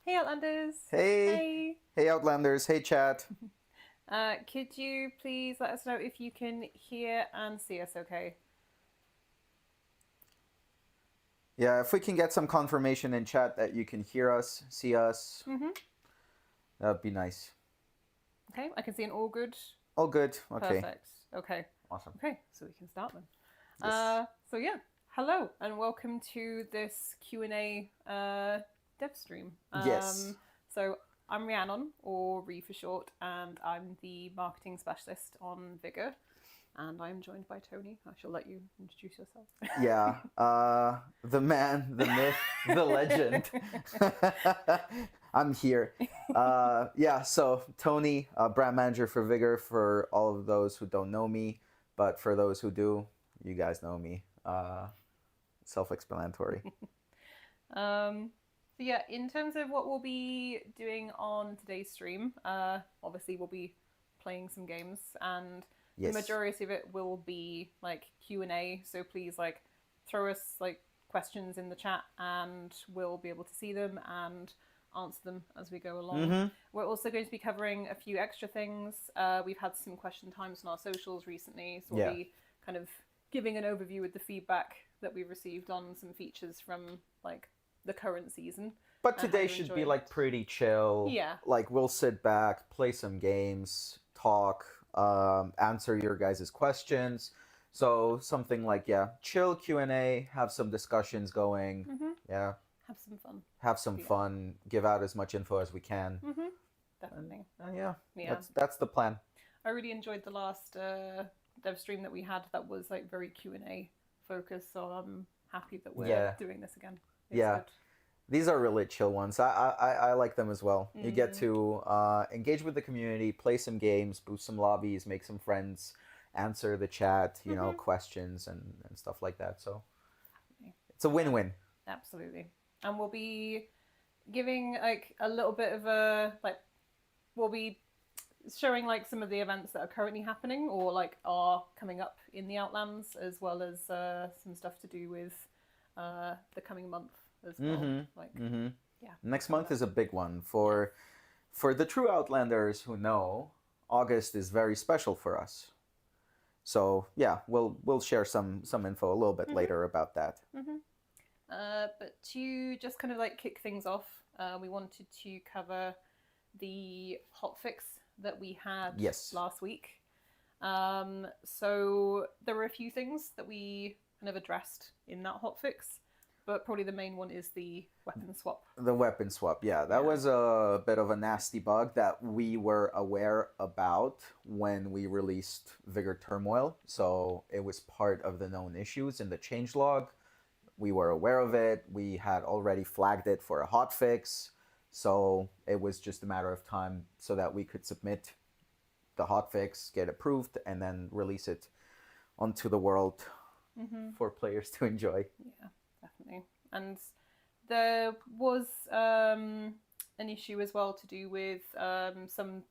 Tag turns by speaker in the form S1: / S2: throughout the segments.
S1: Hey Outlanders!
S2: Hey,
S1: Hey!
S2: hey Outlanders, hey chat.
S1: Could you please let us know if you can hear and see us okay?
S2: Yeah, if we can get some confirmation in chat that you can hear us, see us,
S1: Mm-hmm.
S2: that'd be nice.
S1: Okay, I can see an all good.
S2: All good. Okay,
S1: Perfect. Okay.
S2: awesome.
S1: Okay, so we can start then.
S2: Yes.
S1: So yeah, hello and welcome to this Q&A dev stream.
S2: Yes.
S1: So I'm Rhiannon, or Rhi for short, and I'm the marketing specialist on Vigor. And I'm joined by Tony. I shall let you introduce yourself.
S2: Yeah. The man, the myth, the legend. I'm here. Yeah. So Tony, brand manager for Vigor. For all of those who don't know me, but for those who do, you guys know me. Self-explanatory.
S1: So yeah, in terms of what we'll be doing on today's stream, obviously we'll be playing some games, and the
S2: Yes.
S1: majority of it will be like Q&A. So please like throw us like questions in the chat, and we'll be able to see them and answer them as we go along.
S2: Mm-hmm.
S1: We're also going to be covering a few extra things. We've had some question times on our socials recently, so we'll
S2: Yeah.
S1: be kind of giving an overview with the feedback that we received on some features from like the current season
S2: But
S1: and how
S2: today
S1: you
S2: should
S1: enjoy
S2: be
S1: it.
S2: like pretty chill.
S1: Yeah.
S2: Like we'll sit back, play some games, talk, answer your guys' questions. So something like chill Q&A, have some discussions going.
S1: Mm-hmm.
S2: Yeah,
S1: Have some fun.
S2: have some
S1: Yeah.
S2: fun, give out as much info as we can.
S1: Mm-hmm.
S2: And
S1: Definitely.
S2: yeah,
S1: Yeah.
S2: that's the plan.
S1: I really enjoyed the last dev stream that we had that was like very Q&A focused, so I'm happy that we're
S2: Yeah.
S1: doing this again. It's
S2: Yeah.
S1: good.
S2: These are really chill ones. I like them as well. You get
S1: Mm.
S2: to engage with the community, play some games, boost some lobbies, make some friends, answer the chat,
S1: Mm-hmm.
S2: questions and stuff like that. So it's a win-win.
S1: Absolutely. And we'll be giving like a little bit of a like we'll be showing like some of the events that are currently happening or like are coming up in the Outlands, as well as some stuff to do with the coming month as well. Like,
S2: Mm-hmm.
S1: yeah,
S2: Next
S1: cover
S2: month
S1: that.
S2: is a big one
S1: Yeah.
S2: for the true Outlanders who know. August is very special for us. So yeah, we'll share some info a little bit
S1: Mm-hmm.
S2: later about that.
S1: Mm-hmm. But to just kind of like kick things off, we wanted to cover the hotfix that we had
S2: Yes.
S1: last week. So there were a few things that we kind of addressed in that hotfix, but probably the main one is the weapon swap.
S2: The weapon swap, yeah, that
S1: Yeah.
S2: was a bit of a nasty bug that we were aware about when we released Vigor Turmoil. So it was part of the known issues in the changelog. We were aware of it. We had already flagged it for a hotfix. So it was just a matter of time so that we could submit the hotfix, get approved, and then release it onto the world for players to enjoy.
S1: Yeah, definitely. And there was an issue as well to do with some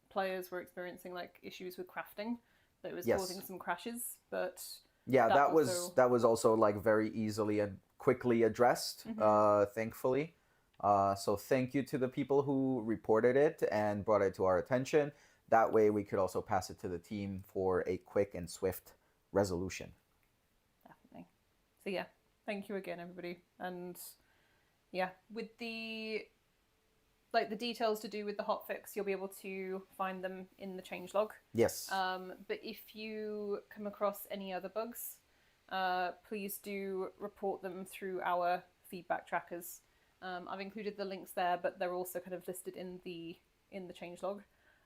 S1: players were experiencing like issues with crafting that was
S2: Yes.
S1: causing some crashes, but
S2: Yeah,
S1: that also...
S2: that was also like very easily and quickly addressed, thankfully. So thank you to the people who reported it and brought it to our attention. That way we could also pass it to the team for a quick and swift resolution.
S1: Definitely. So yeah, thank you again, everybody. And yeah, with the like the details to do with the hotfix, you'll be able to find them in the changelog.
S2: Yes.
S1: But if you come across any other bugs, please do report them through our feedback trackers. I've included the links there, but they're also kind of listed in the changelog.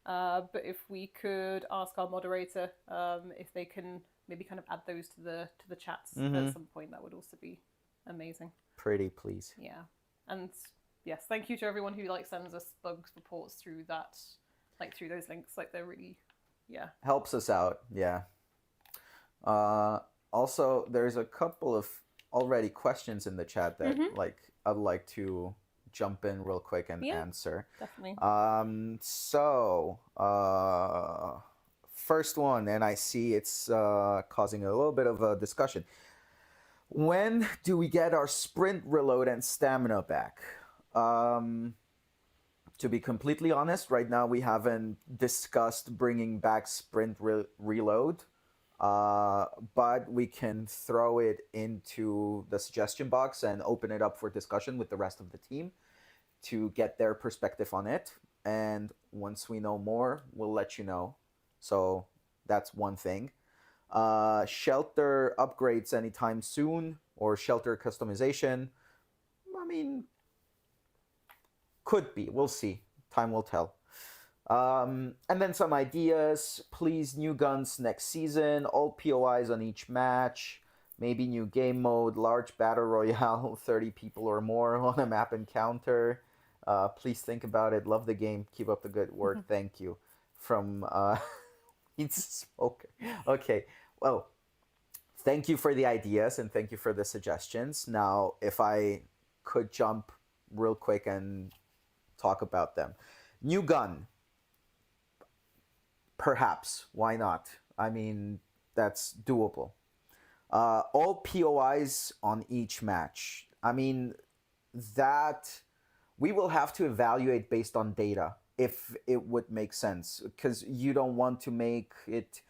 S1: But if we could ask our moderator if they can maybe kind of add those to the chats at some point, that would also be amazing.
S2: Pretty please.
S1: Yeah. And yes, thank you to everyone who like sends us bugs reports through that, like through those links. Like they're really, yeah,
S2: helps us out. Yeah. Also, there's a couple of already questions in the chat that like I'd like to jump in real quick and answer.
S1: Definitely.
S2: First one, and I see it's causing a little bit of a discussion. When do we get our sprint reload and stamina back? To be completely honest, right now we haven't discussed bringing back sprint reload, but we can throw it into the suggestion box and open it up for discussion with the rest of the team to get their perspective on it. And once we know more, we'll let you know. So that's one thing. Shelter upgrades anytime soon, or shelter customization. I mean, could be. We'll see. Time will tell. And then some ideas. Please, new guns next season. All POIs on each match. Maybe new game mode. Large battle royale. 30 people or more on a map encounter. Please think about it. Love the game. Keep up the good work. Thank you. From It's Smoker. Okay. Well, thank you for the ideas and thank you for the suggestions. Now, if I could jump real quick and talk about them. New gun. Perhaps. Why not? I mean, that's doable. All POIs on each match. I mean, that we will have to evaluate based on data if it would make sense, because you don't want to make it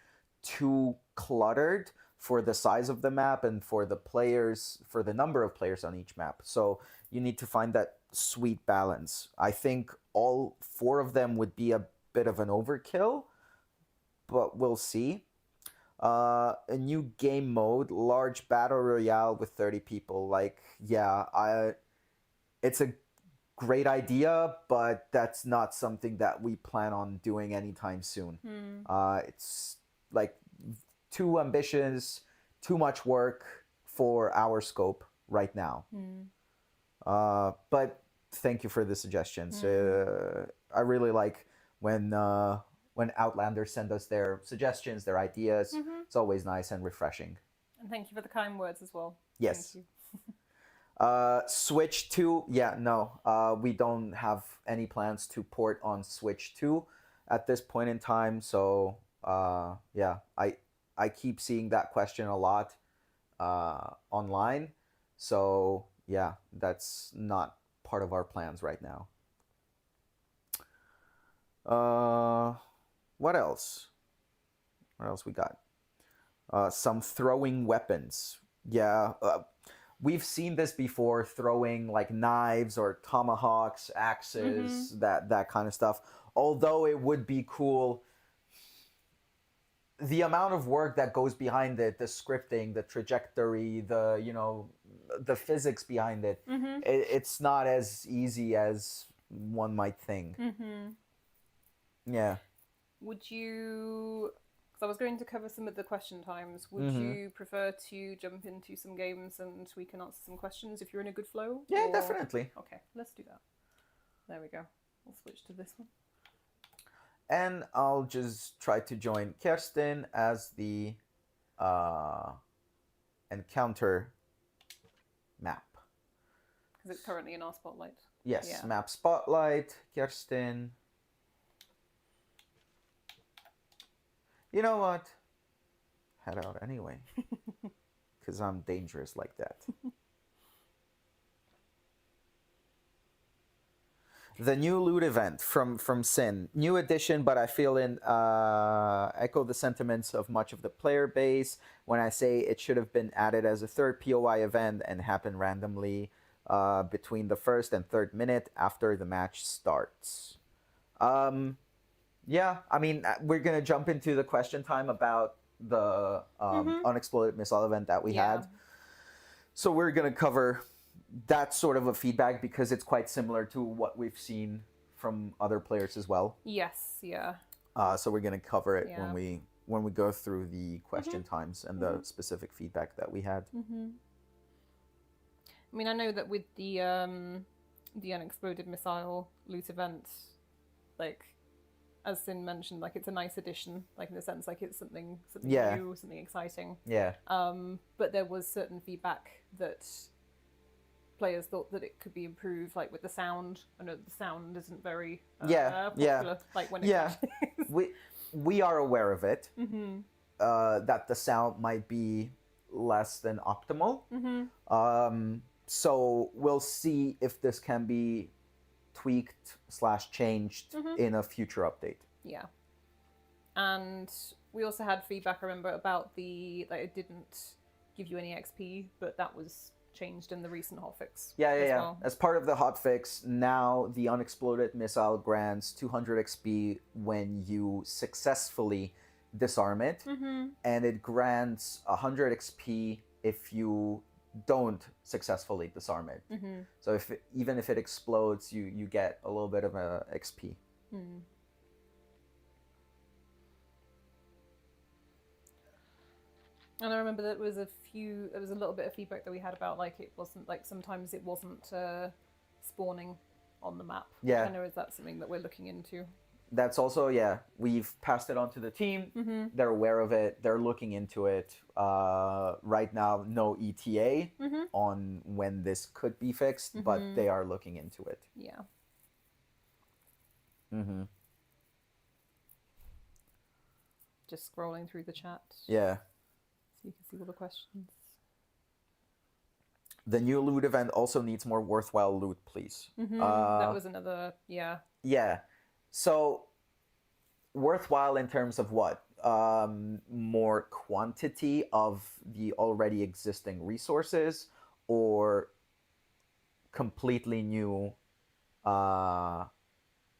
S2: too cluttered for the size of the map and for the players, for the number of players on each map. So you need to find that sweet balance. I think all 4 of them would be a bit of an overkill, but we'll see. A new game mode, large battle royale with 30 people. Like, yeah, it's a great idea, but that's not something that we plan on doing anytime soon. It's like too ambitious, too much work for our scope right now. But thank you for the suggestions. I really like when Outlanders send us their suggestions, their ideas. It's always nice and refreshing.
S1: And thank you for the kind words as well.
S2: Yes.
S1: Thank you.
S2: Switch 2, no. We don't have any plans to port on Switch 2 at this point in time. So, yeah, I keep seeing that question a lot online. So, yeah, that's not part of our plans right now. What else? What else we got? Some throwing weapons. Yeah, we've seen this before, throwing like knives or tomahawks, axes, that kind of stuff. Although it would be cool, the amount of work that goes behind it, the scripting, the trajectory, the physics behind it, it's not as easy as one might think. Yeah.
S1: Would you... Because I was going to cover some of the question times. Would you prefer to jump into some games and we can answer some questions if you're in a good flow?
S2: Yeah, definitely.
S1: Okay, let's do that. There we go. We'll switch to this one.
S2: And I'll just try to join Kirsten as the encounter map.
S1: Because it's currently in our spotlight.
S2: Yes,
S1: Yeah.
S2: map spotlight, Kirsten. You know what? Head out anyway. Because I'm dangerous like that. The new loot event from Sin. New addition, but I feel echo the sentiments of much of the player base when I say it should have been added as a third POI event and happen randomly between the 1st and 3rd minute after the match starts. Yeah, I mean, we're going to jump into the question time about the Unexloded Missile event that we had. So we're going to cover that sort of a feedback because it's quite similar to what we've seen from other players as well.
S1: Yes, yeah.
S2: So we're going to cover it when we go through the question times and the specific feedback that we had.
S1: I mean, I know that with the Unexploded Missile loot event, like, as Sin mentioned, like, it's a nice addition, like, in the sense, like, it's something new, something exciting.
S2: Yeah.
S1: But there was certain feedback that players thought that it could be improved, like, with the sound. I know the sound isn't very popular, like, when it
S2: we are aware of it, that the sound might be less than optimal. So we'll see if this can be tweaked / changed in a future update.
S1: Yeah. And we also had feedback, I remember, about that it didn't give you any XP, but that was changed in the recent hotfix.
S2: Yeah.
S1: Well.
S2: As part of the hotfix, now the Unexploded Missile grants 200 XP when you successfully disarm it, and it grants 100 XP if you don't successfully disarm it. So even if it explodes, you get a little bit of a XP.
S1: And I remember there was a little bit of feedback that we had about it wasn't sometimes it wasn't spawning on the map.
S2: Yeah.
S1: I know, is that something that we're looking into?
S2: That's also, we've passed it on to the team. They're aware of it. They're looking into it. Right now, no ETA on when this could be fixed, but they are looking into it.
S1: Yeah. Just scrolling through the chat.
S2: Yeah.
S1: So you can see all the questions.
S2: The new loot event also needs more worthwhile loot, please.
S1: That was another, yeah.
S2: Yeah. So, worthwhile in terms of what? More quantity of the already existing resources, or completely new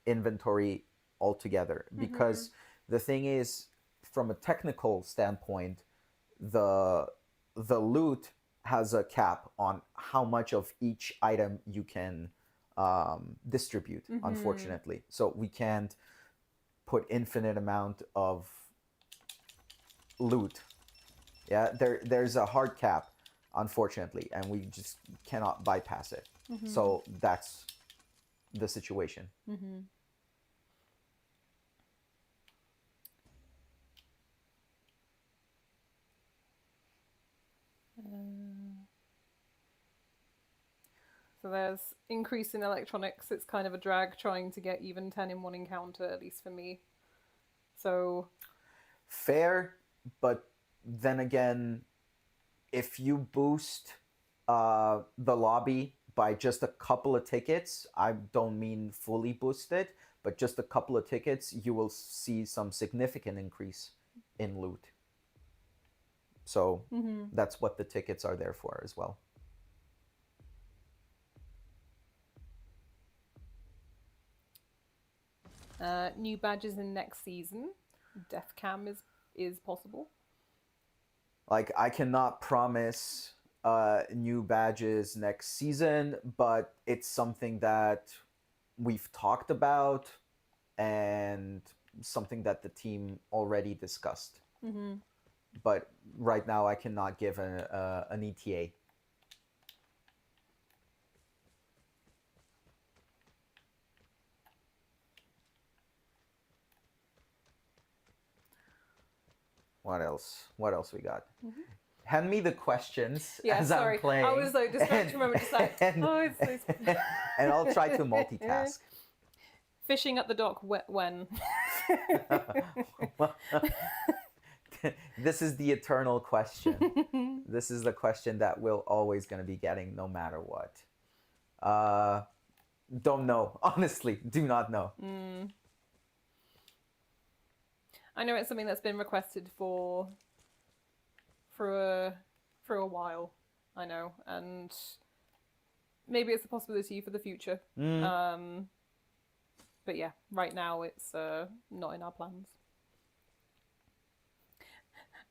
S2: inventory altogether? Because the thing is, from a technical standpoint, the loot has a cap on how much of each item you can distribute, unfortunately. So we can't put infinite amount of loot. Yeah, there's a hard cap, unfortunately, and we just cannot bypass it. So that's the situation.
S1: So there's increase in electronics. It's kind of a drag trying to get even 10 in one encounter, at least for me. So
S2: fair, but then again, if you boost the lobby by just a couple of tickets, I don't mean fully boost it, but just a couple of tickets, you will see some significant increase in loot. So that's what the tickets are there for as well.
S1: New badges in next season. Death cam is possible.
S2: Like, I cannot promise new badges next season, but it's something that we've talked about and something that the team already discussed. But right now I cannot give an ETA. What else? What else we got? Hand me the questions as
S1: sorry.
S2: I'm playing.
S1: I was like distracted. Remember, just like,
S2: and I'll try to multitask.
S1: Fishing at the dock when?
S2: This is the eternal question. This is the question that we're always going to be getting no matter what. Don't know. Honestly, do not know.
S1: I know it's something that's been requested for a while. I know, and maybe it's a possibility for the future. But yeah, right now it's not in our plans.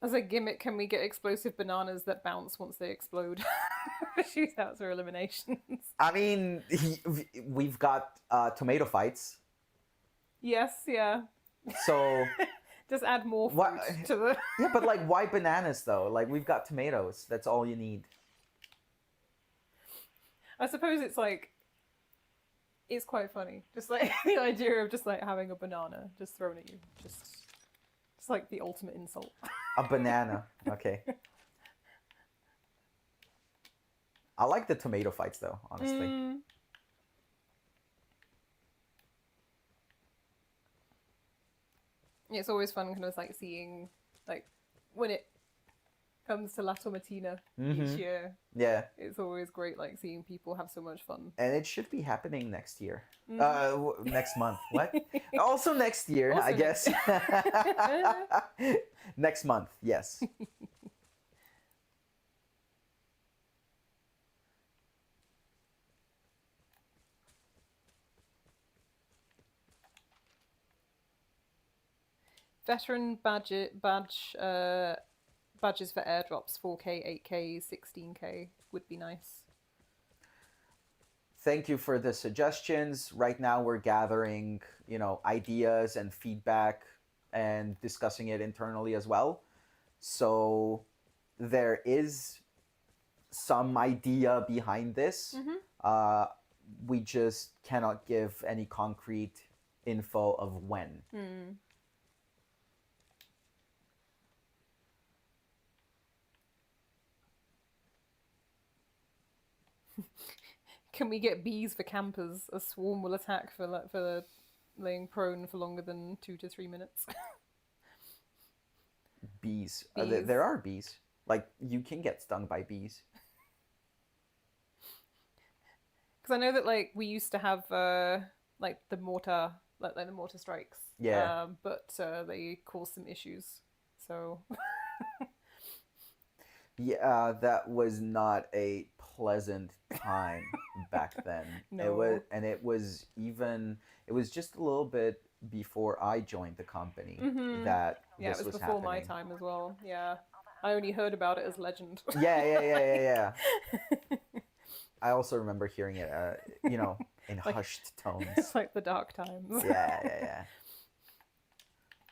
S1: As a gimmick, can we get explosive bananas that bounce once they explode? Shootouts or eliminations.
S2: I mean, we've got tomato fights.
S1: Yes, yeah.
S2: So
S1: just add more fruit to the.
S2: Yeah, but like, why bananas though? Like, we've got tomatoes. That's all you need.
S1: I suppose it's like, it's quite funny. Just like the idea of just like having a banana just thrown at you. Just like the ultimate insult.
S2: A banana. Okay. I like the tomato fights though, honestly. It's
S1: always fun kind of like seeing like when it comes to La Tomatina each year.
S2: Yeah.
S1: It's always great, like seeing people have so much fun.
S2: And it should be happening next year. Next month. What? Also next year,
S1: Also
S2: I guess. Next month, yes.
S1: Veteran badges for airdrops, 4K, 8K, 16K would be nice.
S2: Thank you for the suggestions. Right now we're gathering, ideas and feedback and discussing it internally as well. So there is some idea behind this. We just cannot give any concrete info of when.
S1: Can we get bees for campers? A swarm will attack for laying prone for longer than 2 to 3 minutes.
S2: Bees.
S1: Bees.
S2: There are bees. Like, you can get stung by bees.
S1: Because I know that like we used to have like the mortar strikes.
S2: Yeah.
S1: But they caused some issues. So
S2: Yeah, that was not a pleasant time back then.
S1: No.
S2: It was just a little bit before I joined the company that
S1: yeah,
S2: this
S1: it was
S2: was
S1: before my
S2: happening.
S1: time as well. Yeah, I only heard about it as legend.
S2: Yeah. I also remember hearing it, in
S1: Like-
S2: hushed tones.
S1: It's like the dark times.
S2: Yeah.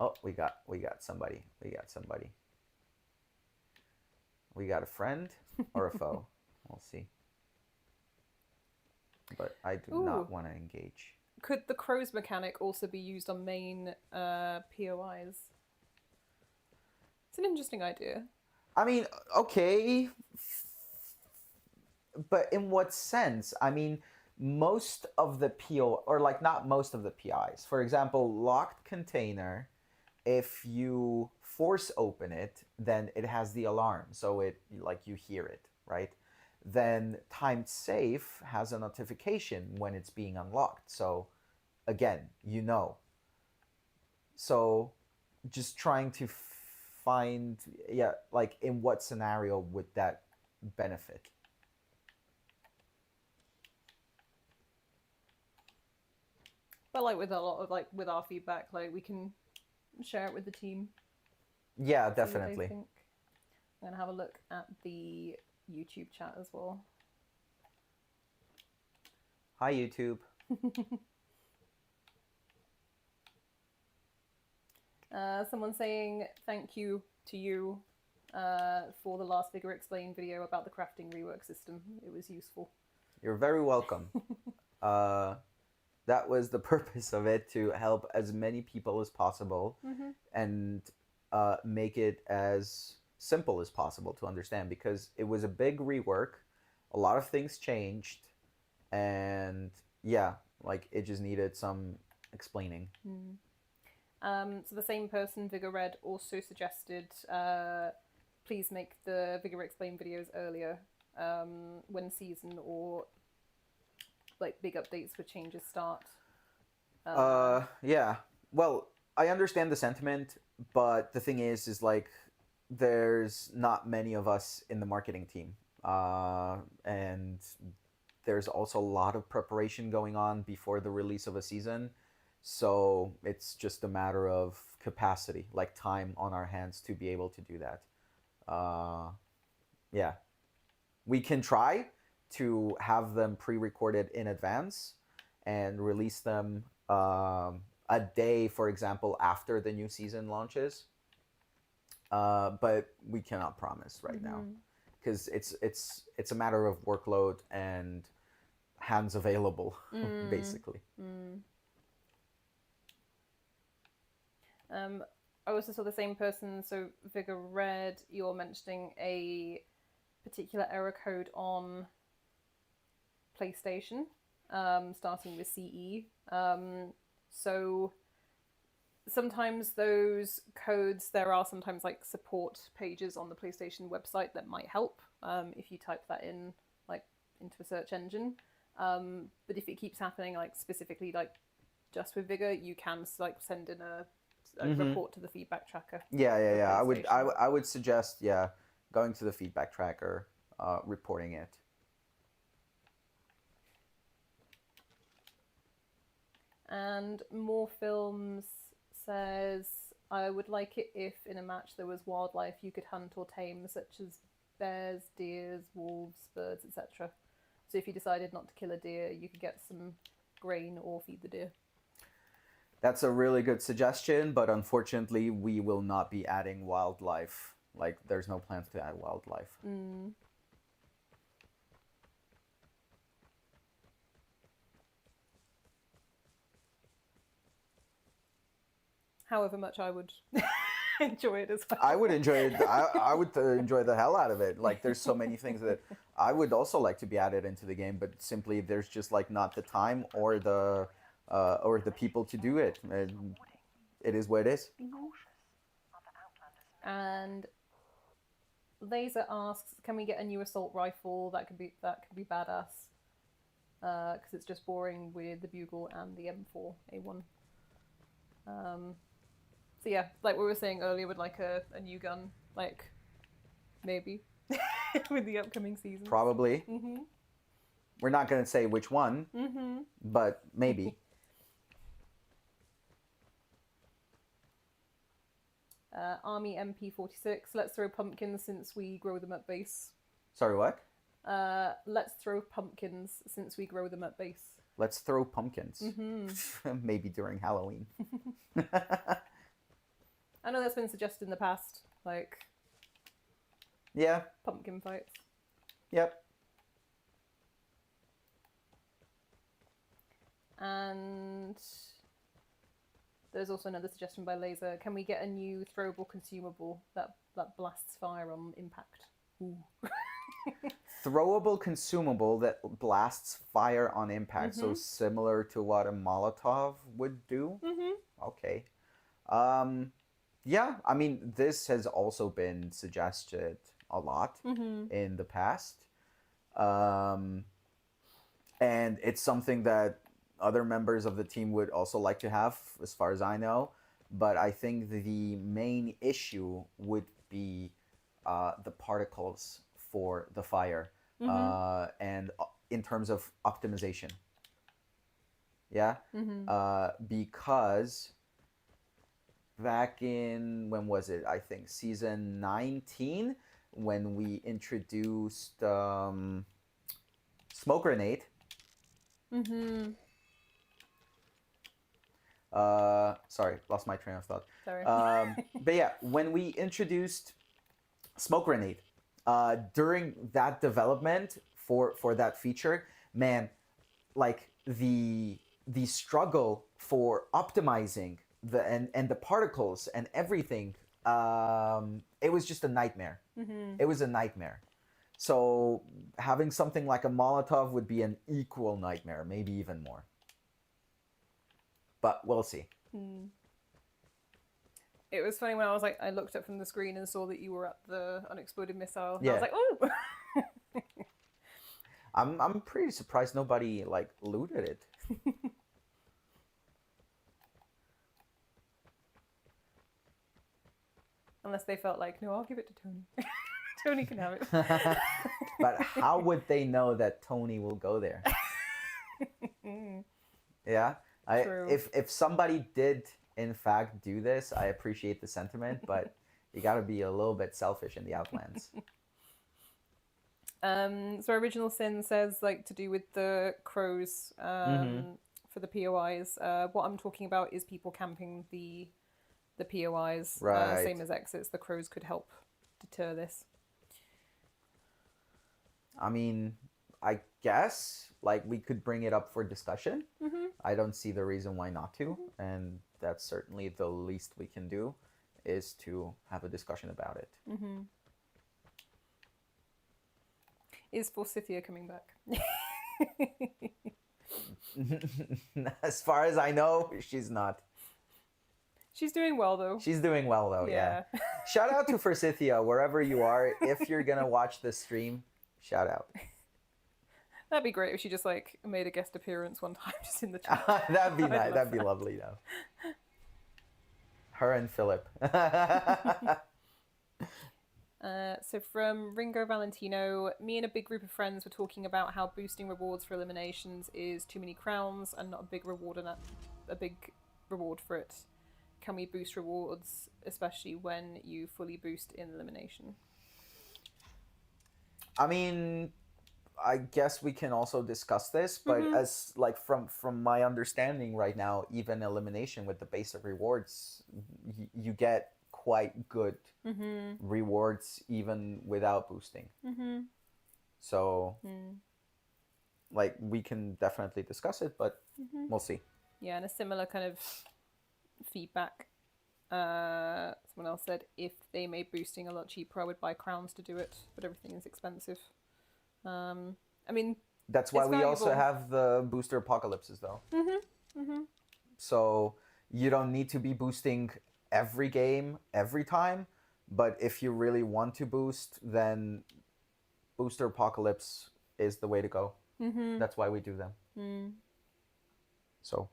S2: Oh, we got somebody. We got a friend or a foe. We'll see. But I do not want to engage.
S1: Could the crows mechanic also be used on main POIs? It's an interesting idea.
S2: I mean, okay. But in what sense? I mean, most of the PO, or like not most of the PIs. For example, locked container, if you force open it, then it has the alarm. So you hear it, right? Then timed safe has a notification when it's being unlocked. So again, So just trying to find, like in what scenario would that benefit?
S1: But like with a lot of with our feedback, like we can share it with the team.
S2: Yeah,
S1: See what they
S2: definitely.
S1: think. I'm gonna have a look at the YouTube chat as well.
S2: Hi, YouTube.
S1: Someone saying thank you to you for the last Vigor Explain video about the crafting rework system. It was useful.
S2: You're very welcome. That was the purpose of it, to help as many people as possible and make it as simple as possible to understand, because it was a big rework. A lot of things changed, and it just needed some explaining.
S1: So the same person, Vigor Red, also suggested please make the Vigor Explain videos earlier when season or like big updates with changes start.
S2: Yeah. Well, I understand the sentiment, but the thing is like there's not many of us in the marketing team, and there's also a lot of preparation going on before the release of a season. So it's just a matter of capacity, like time on our hands to be able to do that. Yeah. We can try to have them pre-recorded in advance and release them a day, for example, after the new season launches. But we cannot promise right now, because it's a matter of workload and hands available, basically.
S1: I also saw the same person, so Vigor Red, you're mentioning a particular error code on PlayStation, starting with CE. So sometimes those codes, there are sometimes like support pages on the PlayStation website that might help if you type that in like into a search engine. But if it keeps happening, like specifically like just with Vigor, you can like send in a report to the feedback tracker.
S2: Yeah. I would suggest going to the feedback tracker, reporting it.
S1: And More Films says, I would like it if in a match there was wildlife you could hunt or tame, such as bears, deers, wolves, birds, etc. So if you decided not to kill a deer, you could get some grain or feed the deer.
S2: That's a really good suggestion, but unfortunately we will not be adding wildlife. Like, there's no plans to add wildlife.
S1: However much I would enjoy it as well.
S2: I would enjoy it. I would enjoy the hell out of it. Like, there's so many things that I would also like to be added into the game, but simply there's just like not the time or the people to do it. And it is what it is.
S1: And Laser asks, can we get a new assault rifle? That could be badass. Because it's just boring with the Bugle and the M4A1. So yeah, like we were saying earlier, with like a new gun, like maybe with the upcoming season.
S2: Probably. We're not going to say which one, but maybe.
S1: Army MP46. Let's throw pumpkins since we grow them at base.
S2: Sorry, what?
S1: Let's throw pumpkins since we grow them at base.
S2: Let's throw pumpkins. Maybe during Halloween.
S1: I know that's been suggested in the past, like...
S2: Yeah.
S1: Pumpkin fights.
S2: Yep.
S1: And... there's also another suggestion by Laser. Can we get a new throwable consumable that blasts fire on impact? Ooh.
S2: Throwable consumable that blasts fire on impact, so similar to what a Molotov would do? Okay. Yeah, I mean, this has also been suggested a lot in the past. And it's something that other members of the team would also like to have, as far as I know. But I think the main issue would be the particles for the fire, and in terms of optimization. Yeah? Because back in, when was it? I think season 19, when we introduced Smoke Grenade. Sorry, lost my train of thought.
S1: Sorry.
S2: But yeah, when we introduced Smoke Grenade, during that development for that feature, man, like the struggle for optimizing and the particles and everything, it was just a nightmare. It was a nightmare. So having something like a Molotov would be an equal nightmare, maybe even more. But we'll see.
S1: It was funny when I looked up from the screen and saw that you were at the Unexloded Missile. And
S2: Yeah.
S1: I was like, oh!
S2: I'm pretty surprised nobody like looted it.
S1: Unless they felt like, no, I'll give it to Tony. Tony can have it.
S2: But how would they know that Tony will go there? Yeah?
S1: True.
S2: If somebody did in fact do this, I appreciate the sentiment, but you gotta be a little bit selfish in the Outlands.
S1: So Original Sin says, like, to do with the crows for the POIs. What I'm talking about is people camping the POIs.
S2: Right.
S1: Same as exits. The crows could help deter this.
S2: I mean, I guess like we could bring it up for discussion. I don't see the reason why not to, and that's certainly the least we can do, is to have a discussion about it.
S1: Is Forsythia coming back?
S2: As far as I know, she's not.
S1: She's doing well though.
S2: She's doing well though. Yeah. Shout out to Forsythia wherever you are. If you're gonna watch this stream, shout out.
S1: That'd be great if she just like made a guest appearance one time just in the chat.
S2: That'd be nice. That'd be lovely though. Her and Philip.
S1: So from Ringo Valentino, me and a big group of friends were talking about how boosting rewards for eliminations is too many crowns and not a big reward for it. Can we boost rewards, especially when you fully boost in elimination?
S2: I mean, I guess we can also discuss this, but as like from my understanding right now, even elimination with the basic rewards, you get quite good rewards even without boosting. So like we can definitely discuss it, but we'll see.
S1: Yeah, and a similar kind of feedback. Someone else said if they made boosting a lot cheaper, I would buy crowns to do it, but everything is expensive. I mean,
S2: that's why we also have the booster apocalypses though. So you don't need to be boosting every game every time, but if you really want to boost, then booster apocalypse is the way to go. That's why we do them. So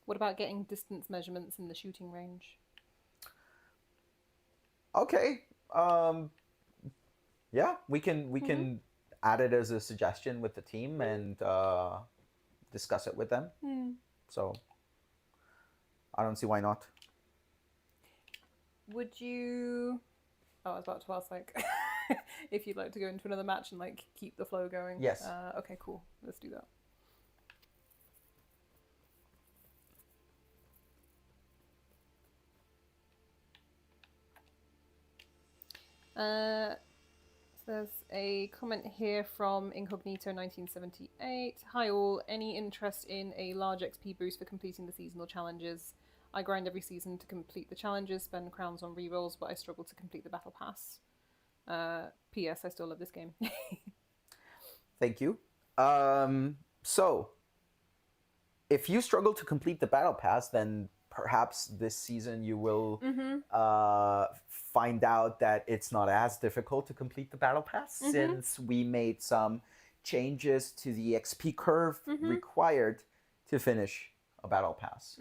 S1: what about getting distance measurements in the shooting range?
S2: Okay. Yeah, we can add it as a suggestion with the team and discuss it with them. So I don't see why not.
S1: Would you? Oh, I was about to ask like if you'd like to go into another match and like keep the flow going.
S2: Yes.
S1: Okay, cool. Let's do that. There's a comment here from Incognito 1978. Hi all, any interest in a large XP boost for completing the seasonal challenges? I grind every season to complete the challenges, spend crowns on rerolls, but I struggle to complete the battle pass. P.S. I still love this game.
S2: Thank you. So, if you struggle to complete the battle pass, then perhaps this season you will find out that it's not as difficult to complete the battle pass since we made some changes to the XP curve required to finish a battle pass.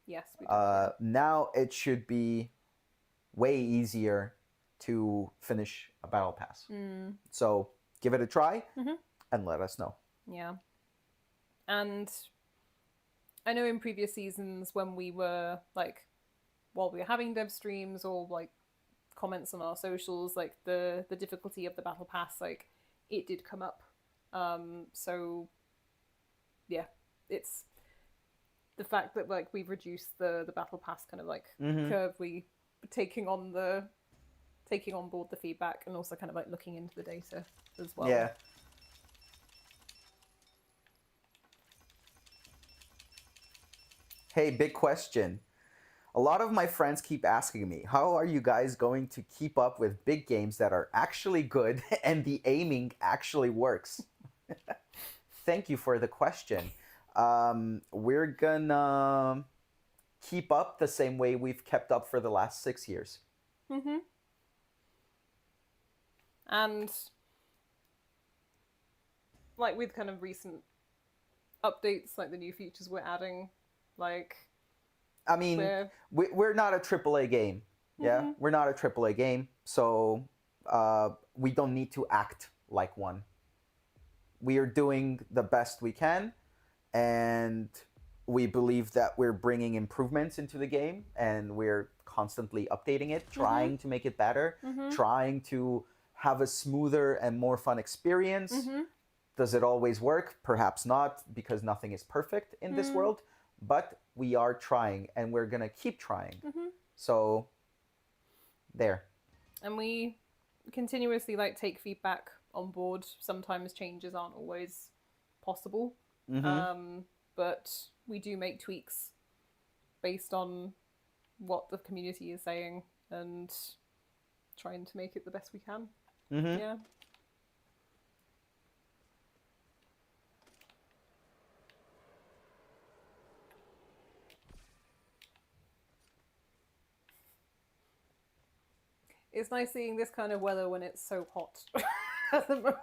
S1: Yes, we did.
S2: Now it should be way easier to finish a battle pass. So give it a try and let us know.
S1: Yeah. And I know in previous seasons when we were like, while we were having dev streams or like comments on our socials, like the difficulty of the battle pass, like it did come up. So yeah, it's the fact that like we've reduced the battle pass kind of like curve, we taking on board the feedback and also kind of like looking into the data as well.
S2: Yeah. Hey, big question. A lot of my friends keep asking me, how are you guys going to keep up with big games that are actually good and the aiming actually works? Thank you for the question. We're gonna keep up the same way we've kept up for the last 6 years.
S1: And like with kind of recent updates, like the new features we're adding, like
S2: I mean, we're not a AAA game. Yeah, we're not a AAA game, so we don't need to act like one. We are doing the best we can, and we believe that we're bringing improvements into the game, and we're constantly updating it, trying to make it better, trying to have a smoother and more fun experience. Does it always work? Perhaps not, because nothing is perfect in this world, but we are trying, and we're gonna keep trying. So there.
S1: And we continuously like take feedback on board. Sometimes changes aren't always possible, but we do make tweaks based on what the community is saying and trying to make it the best we can. Yeah. It's nice seeing this kind of weather when it's so hot at the moment.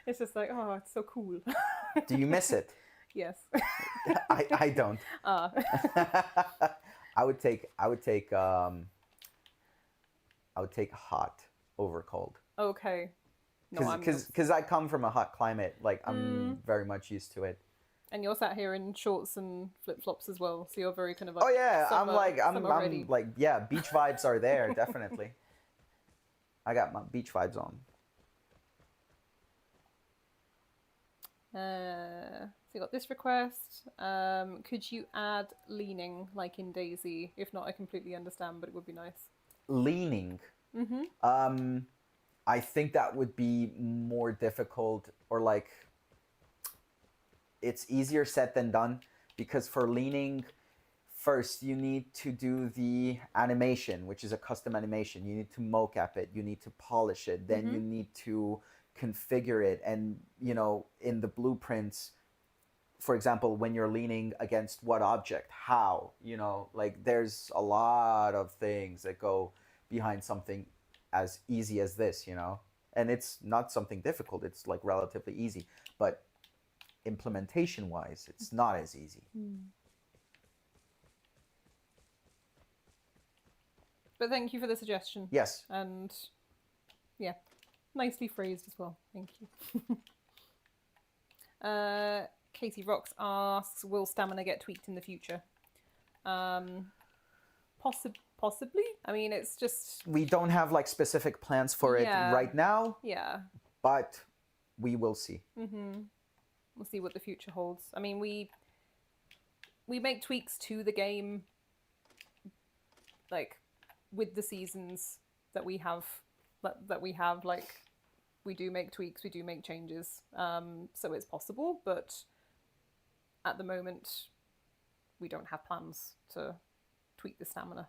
S1: It's just like, oh, it's so cool.
S2: Do you miss it?
S1: Yes.
S2: I don't. I would take hot over cold.
S1: Okay. No,
S2: Because I come from a hot climate, like I'm very much used to it.
S1: And you're sat here in shorts and flip flops as well, so you're very kind of
S2: Oh yeah,
S1: summer,
S2: I'm like yeah, beach vibes are there definitely. I got my beach vibes on.
S1: So you got this request. Could you add leaning like in Daisy? If not, I completely understand, but it would be nice.
S2: Leaning. I think that would be more difficult, or like it's easier said than done, because for leaning, first you need to do the animation, which is a custom animation. You need to mocap it, you need to polish it, then you need to configure it, and in the blueprints, for example, when you're leaning against what object, how, like there's a lot of things that go behind something as easy as this, and it's not something difficult, it's like relatively easy, but implementation wise it's not as easy.
S1: But thank you for the suggestion.
S2: Yes.
S1: And yeah, nicely phrased as well. Thank you. Katie Rocks asks, will stamina get tweaked in the future? Possibly. I mean, it's just...
S2: We don't have like specific plans for it right now.
S1: Yeah.
S2: But we will see.
S1: We'll see what the future holds. I mean, we make tweaks to the game, like, with the seasons that we have, like, we do make tweaks, we do make changes. So it's possible, but at the moment, we don't have plans to tweak the stamina.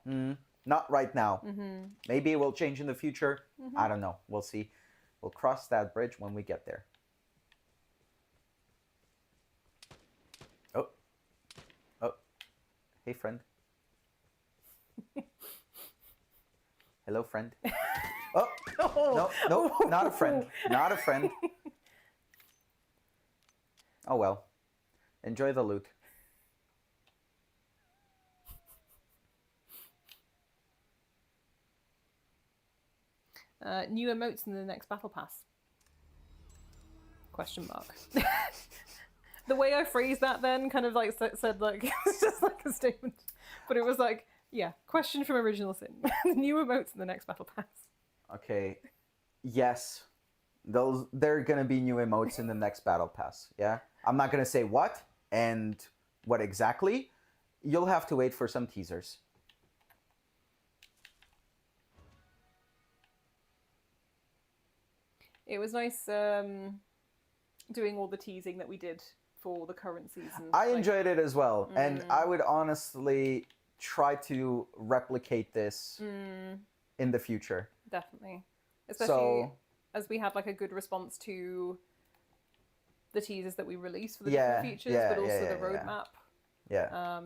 S2: Not right now. Maybe it will change in the future. I don't know. We'll see. We'll cross that bridge when we get there. Oh. Hey, friend. Hello, friend. Oh, no, not a friend. Not a friend. Oh, well. Enjoy the loot.
S1: New emotes in the next battle pass? Question mark. The way I phrased that then kind of like said like it's just like a statement, but it was like, yeah, question from Original Sin. New emotes in the next battle pass.
S2: Okay, yes, they're gonna be new emotes in the next battle pass. Yeah, I'm not gonna say what and what exactly. You'll have to wait for some teasers.
S1: It was nice doing all the teasing that we did for the current season.
S2: I enjoyed it as well, and I would honestly try to replicate this in the future.
S1: Definitely. Especially as we had like a good response to the teasers that we released for the different features, but also the roadmap.
S2: Yeah.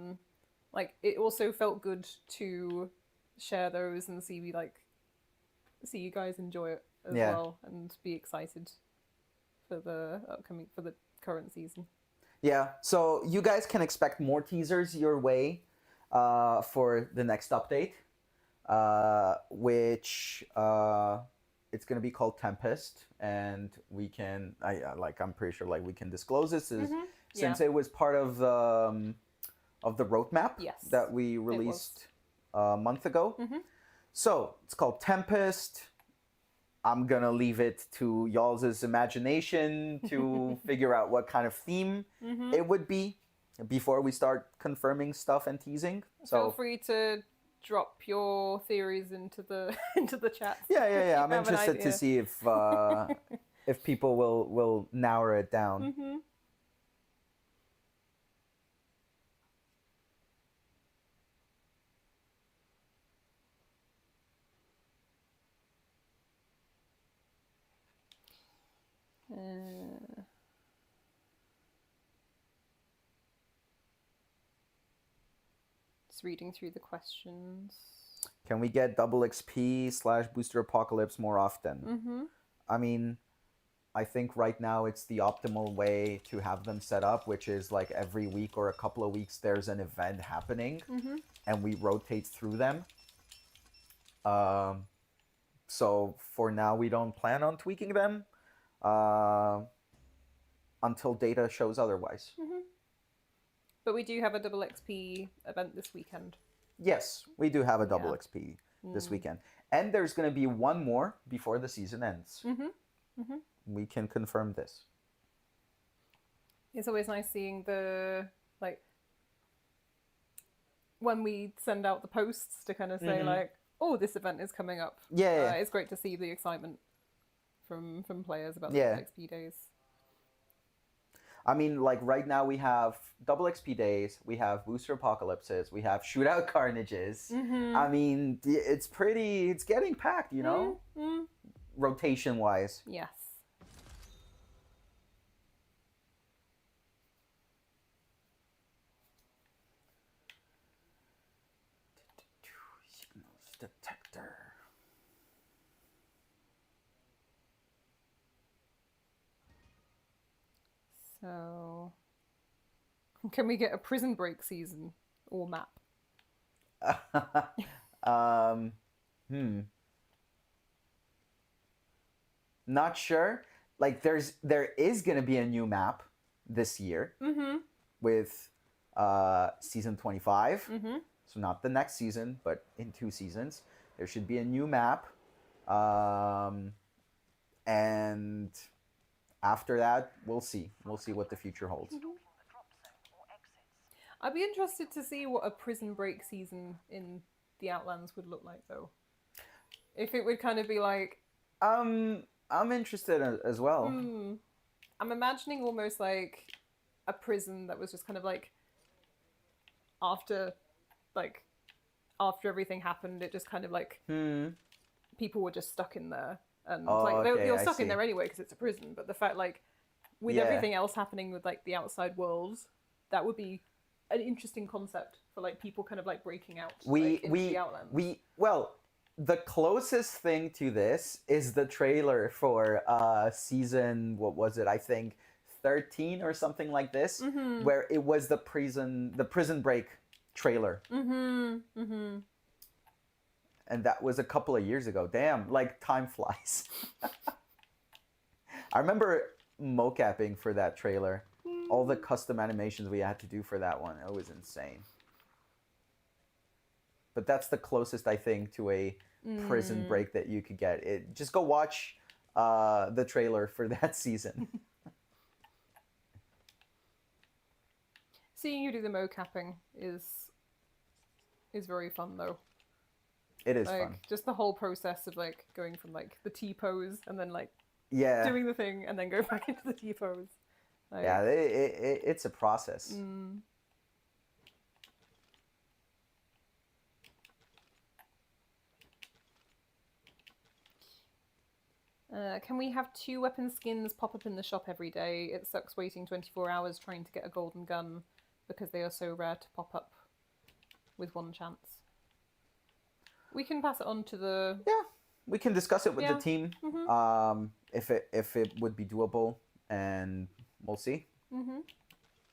S1: Like it also felt good to share those and see you guys enjoy it as well and be excited for the current season. Yeah,
S2: so you guys can expect more teasers your way for the next update, which it's going to be called Tempest, and I'm pretty sure like we can disclose this since it was part of the roadmap that we released a month ago. So it's called Tempest. I'm gonna leave it to y'all's imagination to figure out what kind of theme it would be before we start confirming stuff and teasing. So
S1: feel free to drop your theories into the chat.
S2: Yeah. I'm interested to see if people will narrow it down.
S1: Just reading through the questions.
S2: Can we get double XP / booster apocalypse more often? I mean, I think right now it's the optimal way to have them set up, which is like every week or a couple of weeks there's an event happening, and we rotate through them. So for now, we don't plan on tweaking them until data shows otherwise.
S1: But we do have a double XP event this weekend.
S2: Yes, we do have a double XP this weekend. And there's going to be one more before the season ends. We can confirm this.
S1: It's always nice seeing the, like, when we send out the posts to kind of say, like, oh, this event is coming up.
S2: Yeah.
S1: It's great to see the excitement from players about the XP days.
S2: I mean, like, right now we have double XP days, we have booster apocalypses, we have shootout carnages. I mean, it's getting packed, you know? Rotation-wise.
S1: Yes.
S2: Detector.
S1: So, can we get a prison break season or map?
S2: Not sure. Like, there is gonna be a new map this year with season 25. So not the next season, but in 2 seasons, there should be a new map. And after that, we'll see. We'll see what the future holds.
S1: I'd be interested to see what a prison break season in the Outlands would look like, though. If it would kind of be like...
S2: I'm interested as well.
S1: I'm imagining almost like a prison that was just kind of like after everything happened, it just kind of like people were just stuck in there, and they were stuck in there anyway because it's a prison. But the fact, like, with everything else happening with like the outside world, that would be an interesting concept for like people kind of like breaking out into the Outlands.
S2: The closest thing to this is the trailer for season, what was it? I think 13 or something like this, where it was the prison break trailer. And that was a couple of years ago. Damn, like, time flies. I remember mocapping for that trailer. All the custom animations we had to do for that one. It was insane. But that's the closest, I think, to a prison break that you could get. Just go watch the trailer for that season.
S1: Seeing you do the mocapping is very fun, though.
S2: It is
S1: like,
S2: fun.
S1: Just the whole process of like going from like the T-pose and then like
S2: doing
S1: the thing and then go back into the T-pose. Like,
S2: yeah, it's a process.
S1: Can we have 2 weapon skins pop up in the shop every day? It sucks waiting 24 hours trying to get a golden gun because they are so rare to pop up with 1 chance. We can pass it on to the...
S2: Yeah, we can discuss it with the team. If it would be doable, and we'll see.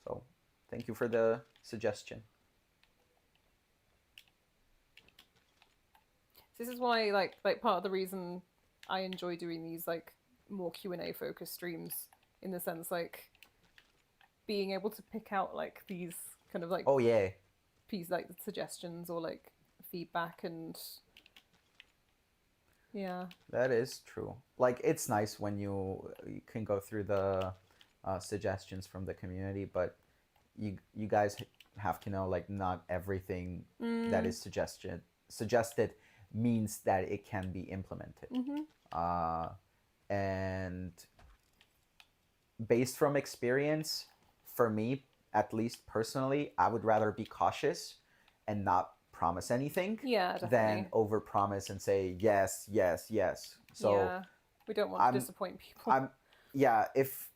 S2: So, thank you for the suggestion.
S1: This is why, like part of the reason I enjoy doing these like more Q&A focused streams, in the sense like being able to pick out like these kind of like piece like suggestions or like feedback, and
S2: that is true. Like, it's nice when you can go through the suggestions from the community, but you guys have to know, like, not everything that is suggested means that it can be implemented. And based from experience, for me, at least personally, I would rather be cautious and not promise anything than overpromise and say yes, yes, yes. So
S1: we don't want to disappoint people.
S2: If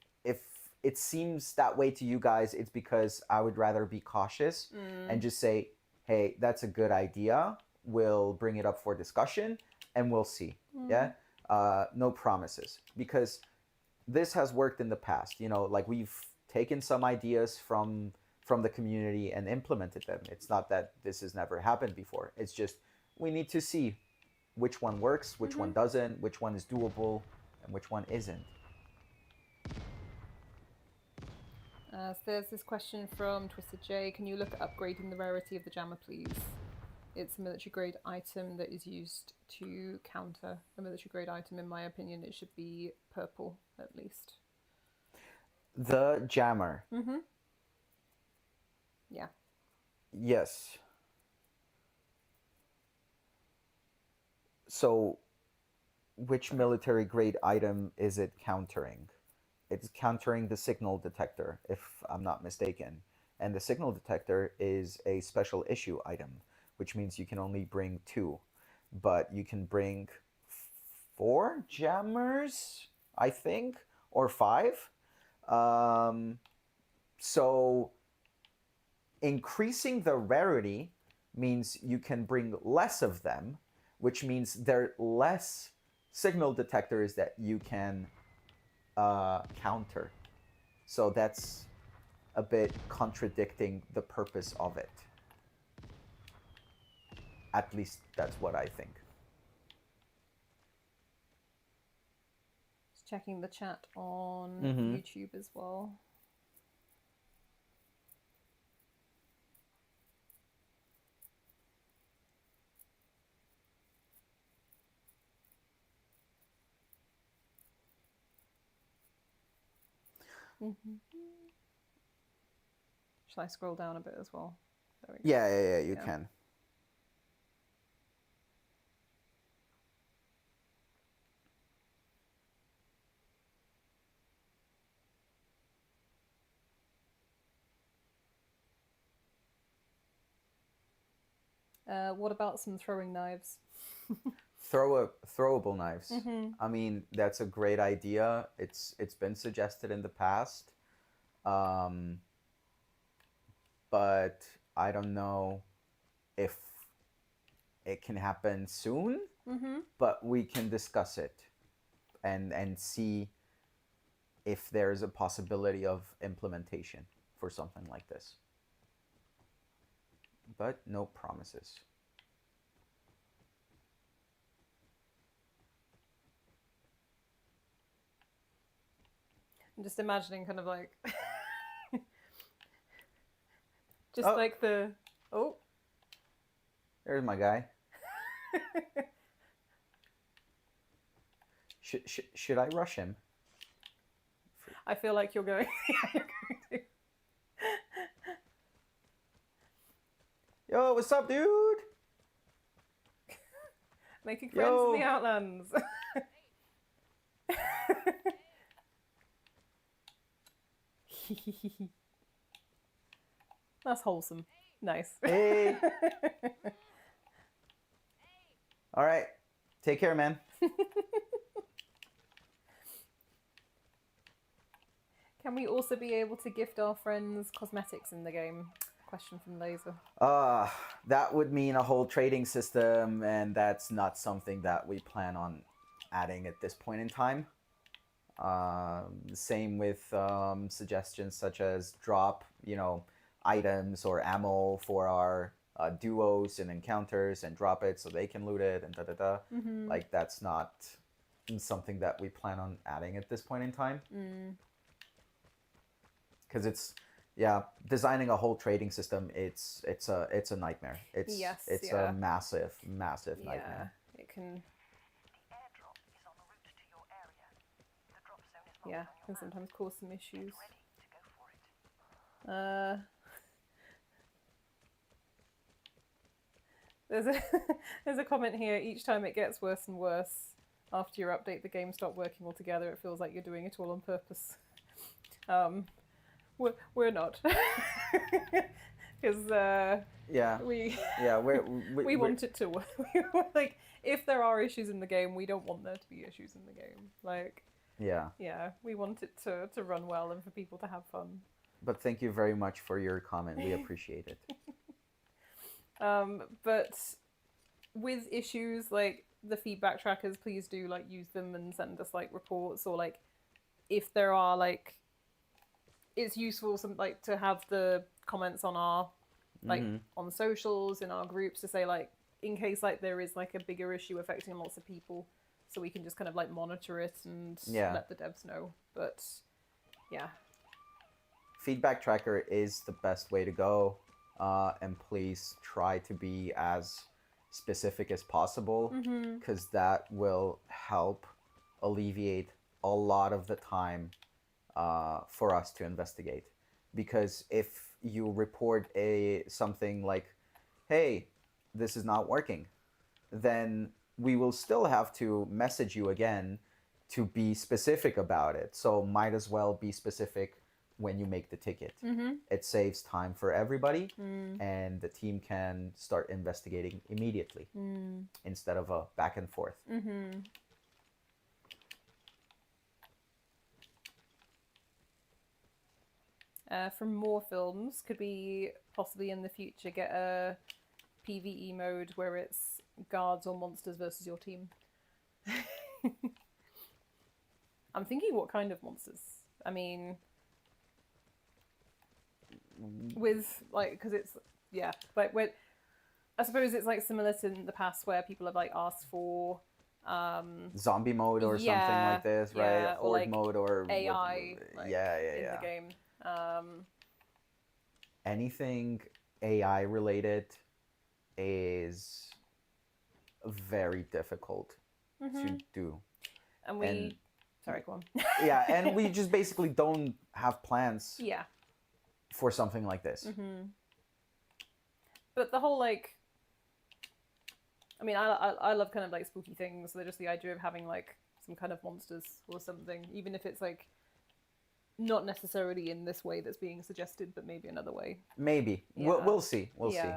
S2: it seems that way to you guys, it's because I would rather be cautious and just say, hey, that's a good idea, we'll bring it up for discussion, and we'll see. Yeah, no promises, because this has worked in the past. You know, like we've taken some ideas from the community and implemented them. It's not that this has never happened before. It's just we need to see which one works, which one doesn't, which one is doable, and which one isn't.
S1: So there's this question from Twisted J. Can you look at upgrading the rarity of the jammer, please? It's a military grade item that is used to counter a military grade item. In my opinion, it should be purple at least.
S2: The jammer.
S1: Yeah.
S2: Yes. So, which military grade item is it countering? It's countering the signal detector, if I'm not mistaken. And the signal detector is a special issue item, which means you can only bring 2. But you can bring 4 jammers, I think, or 5. So increasing the rarity means you can bring less of them, which means there are less signal detectors that you can counter. So that's a bit contradicting the purpose of it. At least that's what I think.
S1: Just checking the chat on YouTube as well. Shall I scroll down a bit as well? There we go.
S2: Yeah, you can.
S1: What about some throwing knives?
S2: Throwable knives. I mean, that's a great idea. It's been suggested in the past, but I don't know if it can happen soon. But we can discuss it and see if there's a possibility of implementation for something like this. But no promises.
S1: I'm just imagining kind of like just like the
S2: There's my guy. Should I rush him?
S1: I feel like you're going. You're going to.
S2: Yo, what's up, dude?
S1: Making friends in the Outlands. That's wholesome. Nice.
S2: Hey. All right. Take care, man.
S1: Can we also be able to gift our friends cosmetics in the game? Question from Laser.
S2: That would mean a whole trading system, and that's not something that we plan on adding at this point in time. Same with suggestions such as drop, items or ammo for our duos and encounters and drop it so they can loot it and da-da-da. Like, that's not something that we plan on adding at this point in time. Because it's designing a whole trading system, it's a nightmare. It's a massive nightmare.
S1: It can can sometimes cause some issues. There's a comment here. Each time it gets worse and worse. After your update, the game stopped working altogether. It feels like you're doing it all on purpose. We're not, because we want it to work. Like, if there are issues in the game, we don't want there to be issues in the game. Like, we want it to run well and for people to have fun.
S2: But thank you very much for your comment. We appreciate it.
S1: But with issues, like the feedback trackers, please do like use them and send us like reports, or like if there are like, it's useful some like to have the comments on our like on socials in our groups to say like in case like there is like a bigger issue affecting lots of people, so we can just kind of like monitor it and let the devs know. But yeah,
S2: feedback tracker is the best way to go, and please try to be as specific as possible, because that will help alleviate a lot of the time for us to investigate. Because if you report something like, hey, this is not working, then we will still have to message you again to be specific about it. So might as well be specific when you make the ticket. It saves time for everybody, and the team can start investigating immediately instead of a back and forth.
S1: From more films, could we possibly in the future get a PvE mode where it's guards or monsters versus your team? I'm thinking what kind of monsters. I mean, with like, because it's like when I suppose it's like similar to in the past where people have like asked for
S2: zombie mode or something like this, right?
S1: or
S2: Horde
S1: like
S2: mode or
S1: AI like, in the game.
S2: Anything AI related is very difficult to do.
S1: And sorry, go on.
S2: Yeah, and we just basically don't have plans for something like this.
S1: But the whole like, I mean, I love kind of like spooky things. So just the idea of having like some kind of monsters or something, even if it's like not necessarily in this way that's being suggested, but maybe another way.
S2: Maybe. We'll see. We'll see.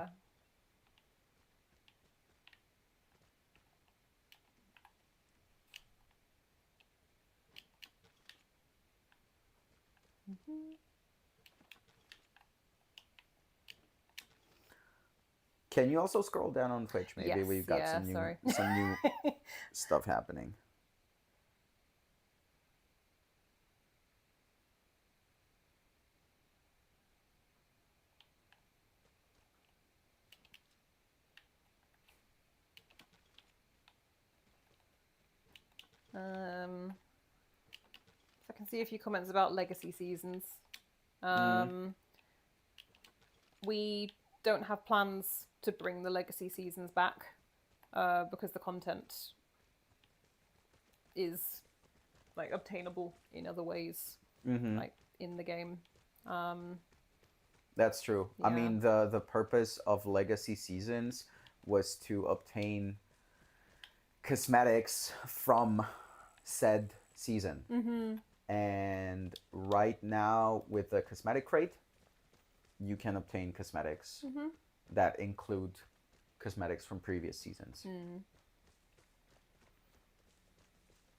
S2: Can you also scroll down on Twitch? Maybe we've got some new stuff happening.
S1: I can see a few comments about legacy seasons. We don't have plans to bring the legacy seasons back because the content is like obtainable in other ways, like in the game.
S2: That's true. I mean, the purpose of legacy seasons was to obtain cosmetics from said season. And right now with the cosmetic crate, you can obtain cosmetics that include cosmetics from previous seasons.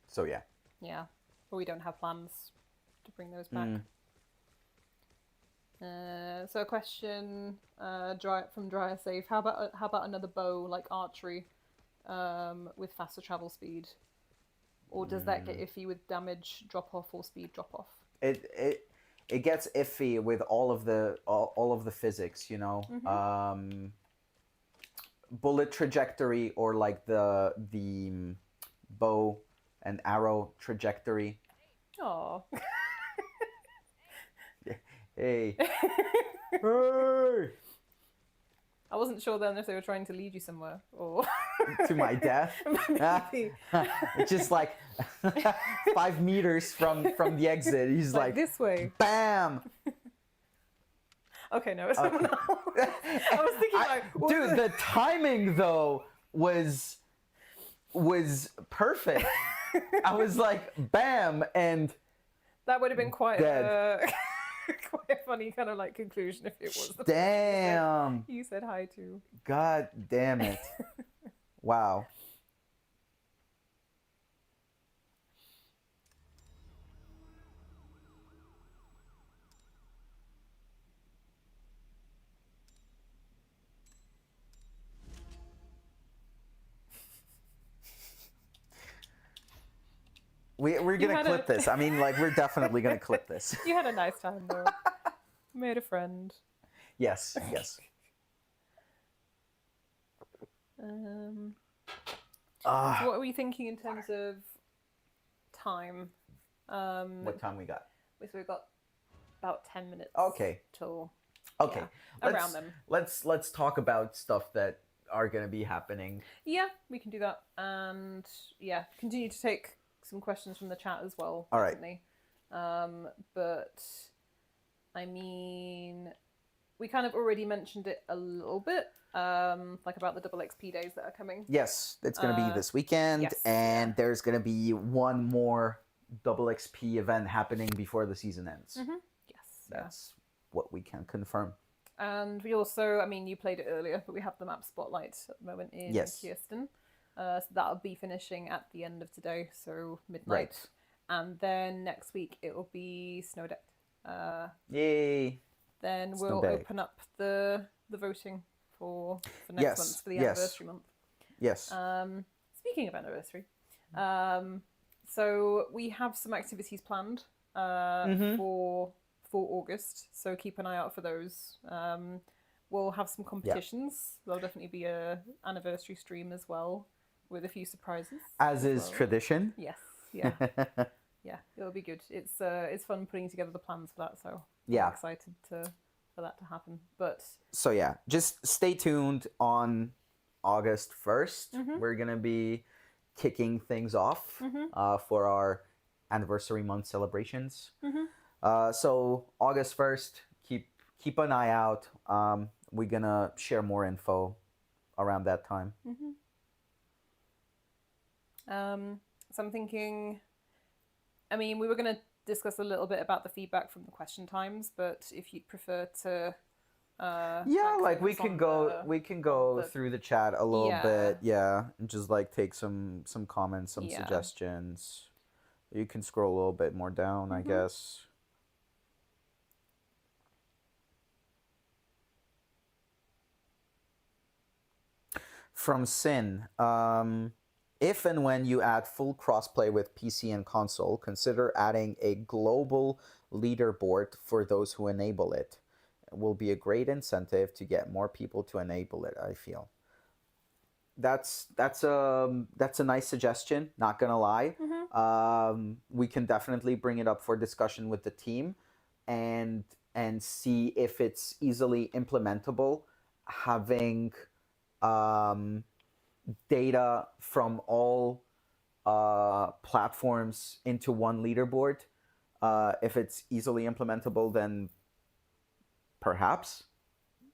S2: So yeah,
S1: but we don't have plans to bring those back. So a question from Dryer Safe: how about another bow like archery with faster travel speed, or does that get iffy with damage drop off or speed drop off?
S2: It gets iffy with all of the physics, you know. Bullet trajectory, or like the bow and arrow trajectory.
S1: Oh.
S2: Hey. Hey.
S1: I wasn't sure then if they were trying to lead you somewhere or
S2: to my death. Just like 5 meters from the exit. He's like
S1: this way.
S2: Bam.
S1: Okay, no, it's someone else. I was thinking
S2: dude, the timing though was perfect. I was like bam, and
S1: that would have been quite quite a funny kind of like conclusion if it was the
S2: damn
S1: you said hi to.
S2: God damn it. Wow. We're gonna
S1: had
S2: clip this. I mean, like, we're definitely gonna clip this.
S1: You had a nice time though. Made a friend.
S2: Yes, yes.
S1: So what are we thinking in terms of time?
S2: What time we got?
S1: So we've got about 10 minutes.
S2: Okay.
S1: Till
S2: Okay.
S1: yeah, around them.
S2: Let's talk about stuff that are gonna be happening.
S1: Yeah, we can do that, and yeah, continue to take some questions from the chat as well.
S2: All right.
S1: Definitely. But I mean, we kind of already mentioned it a little bit, like about the double XP days that are coming.
S2: Yes, it's gonna be this weekend,
S1: yes,
S2: and
S1: yeah.
S2: there's gonna be one more double XP event happening before the season ends.
S1: Mm-hmm. Yes,
S2: that's what we can confirm.
S1: And we also, I mean, you played it earlier, but we have the map spotlight at the moment in Kirsten. So that'll be finishing at the end of today, so midnight.
S2: Right.
S1: And then next week it will be snow decked.
S2: Yay!
S1: Then we'll open up the voting for next month, for the anniversary month.
S2: Yes.
S1: Speaking of anniversary, so we have some activities planned for August, so keep an eye out for those. We'll have some competitions. There'll definitely be a anniversary stream as well with a few surprises.
S2: As is tradition.
S1: Yes. Yeah. Yeah, it'll be good. It's fun putting together the plans for that, so I'm excited for that to happen. But
S2: so yeah, just stay tuned on August 1st. We're gonna be kicking things off for our anniversary month celebrations. So August 1st, keep an eye out. We're gonna share more info around that time.
S1: So I'm thinking, I mean, we were going to discuss a little bit about the feedback from the question times, but if you'd prefer to
S2: like we can go through the chat a little bit, and just like take some comments, some suggestions. You can scroll a little bit more down, I guess. From Sin, if and when you add full crossplay with PC and console, consider adding a global leaderboard for those who enable it. It will be a great incentive to get more people to enable it, I feel. That's a nice suggestion, not gonna lie. We can definitely bring it up for discussion with the team and see if it's easily implementable, having data from all platforms into one leaderboard. If it's easily implementable, then perhaps.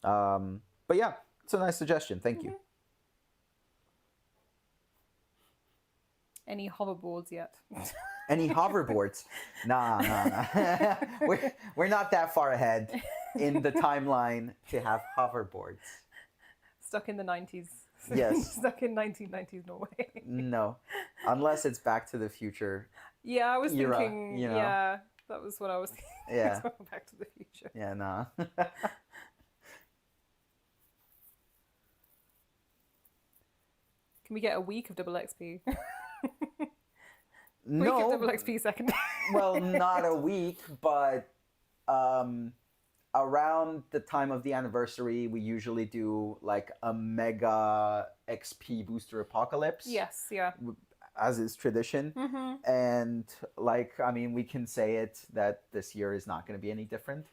S2: But yeah, it's a nice suggestion. Thank you.
S1: Any hoverboards yet?
S2: Any hoverboards? Nah. We're not that far ahead in the timeline to have hoverboards.
S1: Stuck in the 90s.
S2: Yes.
S1: Stuck in 1990s Norway.
S2: No, unless it's Back to the Future.
S1: Yeah, I was
S2: era,
S1: thinking.
S2: you know?
S1: Yeah, that was what I was thinking.
S2: Yeah.
S1: Back to the Future.
S2: Yeah, nah.
S1: Can we get a week of double XP?
S2: No.
S1: Week of double XP second.
S2: Well, not a week, but around the time of the anniversary, we usually do like a mega XP booster apocalypse.
S1: Yes, yeah.
S2: As is tradition. And like, I mean, we can say it that this year is not going to be any different.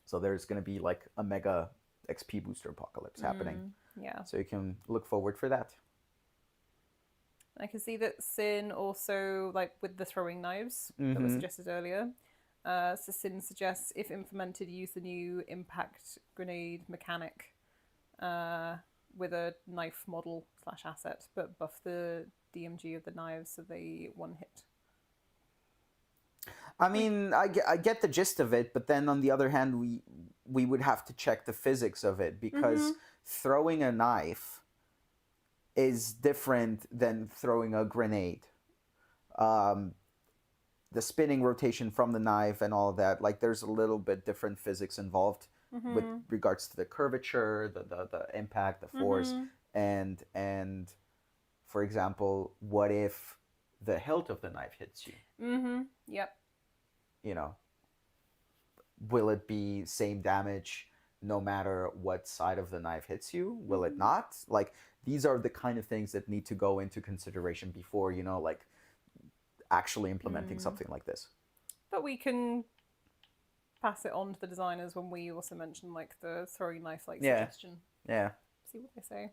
S2: So there's going to be like a mega XP booster apocalypse happening.
S1: Yeah.
S2: So you can look forward for that.
S1: I can see that Sin also, like with the throwing knives that was suggested earlier. So Sin suggests, if implemented, use the new impact grenade mechanic with a knife model / asset, but buff the DMG of the knives so they one hit.
S2: I mean, I get the gist of it, but then on the other hand, we would have to check the physics of it, because throwing a knife is different than throwing a grenade. The spinning rotation from the knife and all of that, like there's a little bit different physics involved with regards to the curvature, the impact, the force, and for example, what if the hilt of the knife hits you.
S1: Yep.
S2: You know, will it be same damage no matter what side of the knife hits you? Will it not? Like, these are the kind of things that need to go into consideration before, like actually implementing something like this.
S1: But we can pass it on to the designers when we also mention like the throwing knife suggestion.
S2: Yeah.
S1: See what they say.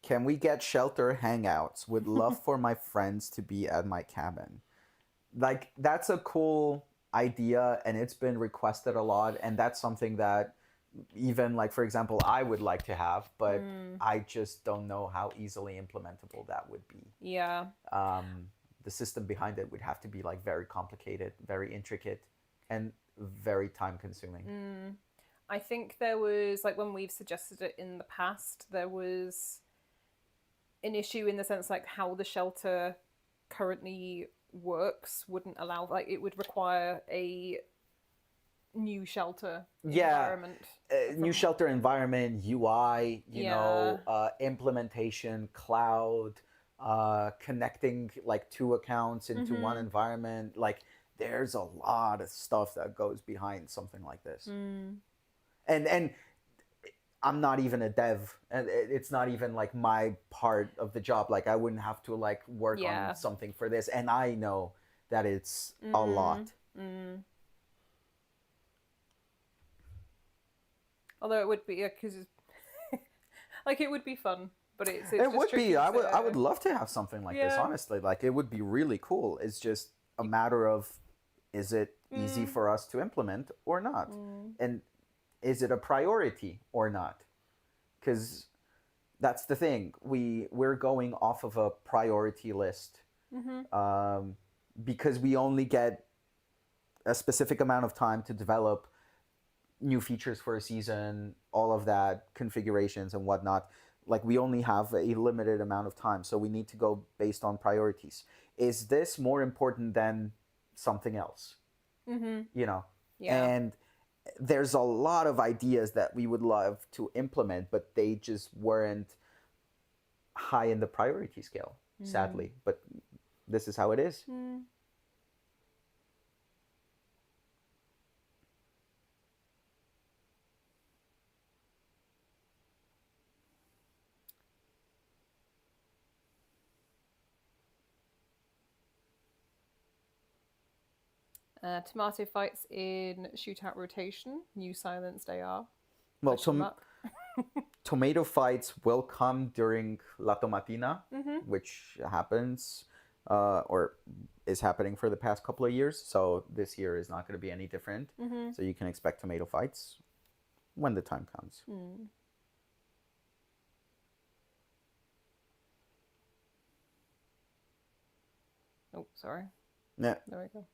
S2: Can we get shelter hangouts? Would love for my friends to be at my cabin. Like, that's a cool idea, and it's been requested a lot, and that's something that even, like, for example, I would like to have, but I just don't know how easily implementable that would be.
S1: Yeah.
S2: The system behind it would have to be like very complicated, very intricate, and very time consuming.
S1: I think there was, like, when we've suggested it in the past, there was an issue in the sense like how the shelter currently works wouldn't allow, like, it would require a new shelter environment.
S2: New shelter environment, UI, implementation, cloud, connecting like two accounts into one environment. Like, there's a lot of stuff that goes behind something like this. And I'm not even a dev, and it's not even like my part of the job. Like, I wouldn't have to like work on something for this, and I know that it's a lot.
S1: Although it would be, because like, it would be fun, but it's
S2: it would be. I would love to have something like this. Honestly, like, it would be really cool. It's just a matter of, is it easy for us to implement or not, and is it a priority or not? Because that's the thing. We're going off of a priority list, because we only get a specific amount of time to develop new features for a season, all of that, configurations and whatnot. Like, we only have a limited amount of time, so we need to go based on priorities. Is this more important than something else? And there's a lot of ideas that we would love to implement, but they just weren't high in the priority scale, sadly. But this is how it is.
S1: Tomato fights in shootout rotation. New silenced AR.
S2: Well, tomato fights will come during La Tomatina, which happens or is happening for the past couple of years. So this year is not going to be any different. So you can expect tomato fights when the time comes.
S1: Oh, sorry.
S2: Yeah.
S1: There we go.